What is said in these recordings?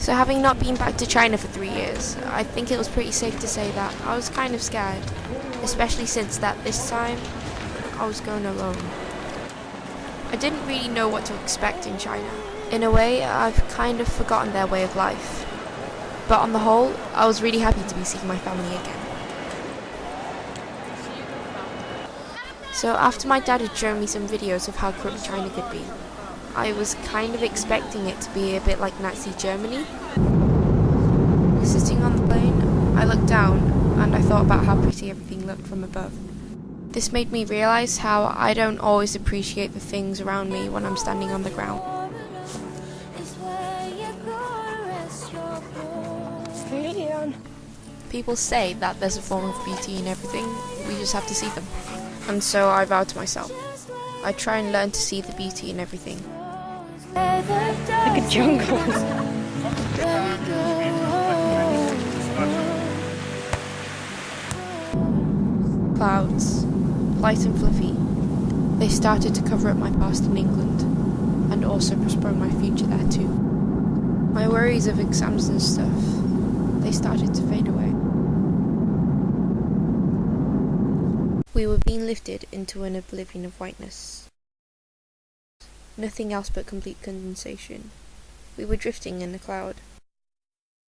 So having not been back to China for 3 years, I think it was pretty safe to say that I was kind of scared, especially since that this time I was going alone. I didn't really know what to expect in China. In a way, I've kind of forgotten their way of life. But on the whole, I was really happy to be seeing my family again. So after my dad had shown me some videos of how corrupt China could be, I was kind of expecting it to be a bit like Nazi Germany. Sitting on the plane, I looked down and I thought about how pretty everything looked from above. This made me realise how I don't always appreciate the things around me when I'm standing on the ground. People say that there's a form of beauty in everything, we just have to see them. And so I vowed to myself, I'd try and learn to see the beauty in everything. Like a jungle. Clouds, light and fluffy, they started to cover up my past in England, and also postpone my future there too. My worries of exams and stuff, they started to fade away. We were being lifted into an oblivion of whiteness. Nothing else but complete condensation. We were drifting in a cloud.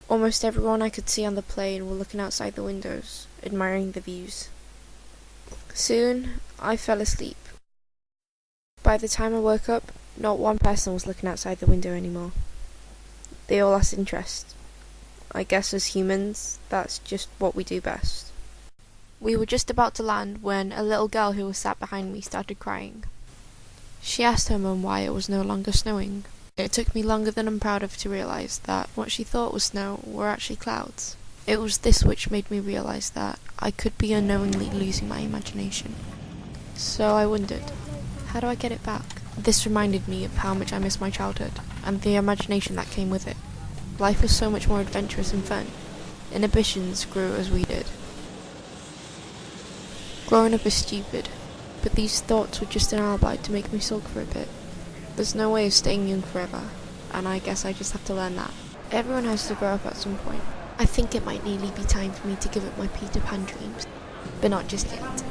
Almost everyone I could see on the plane were looking outside the windows, admiring the views. Soon, I fell asleep. By the time I woke up, not one person was looking outside the window anymore. They all lost interest. I guess as humans, that's just what we do best. We were just about to land when a little girl who was sat behind me started crying. She asked her mum why it was no longer snowing. It took me longer than I'm proud of to realise that what she thought was snow were actually clouds. It was this which made me realise that I could be unknowingly losing my imagination. So I wondered, how do I get it back? This reminded me of how much I miss my childhood, and the imagination that came with it. Life was so much more adventurous and fun. Inhibitions grew as we did. Growing up is stupid, but these thoughts were just an alibi to make me sulk for a bit. There's no way of staying young forever, and I guess I just have to learn that. Everyone has to grow up at some point. I think it might nearly be time for me to give up my Peter Pan dreams, but not just yet.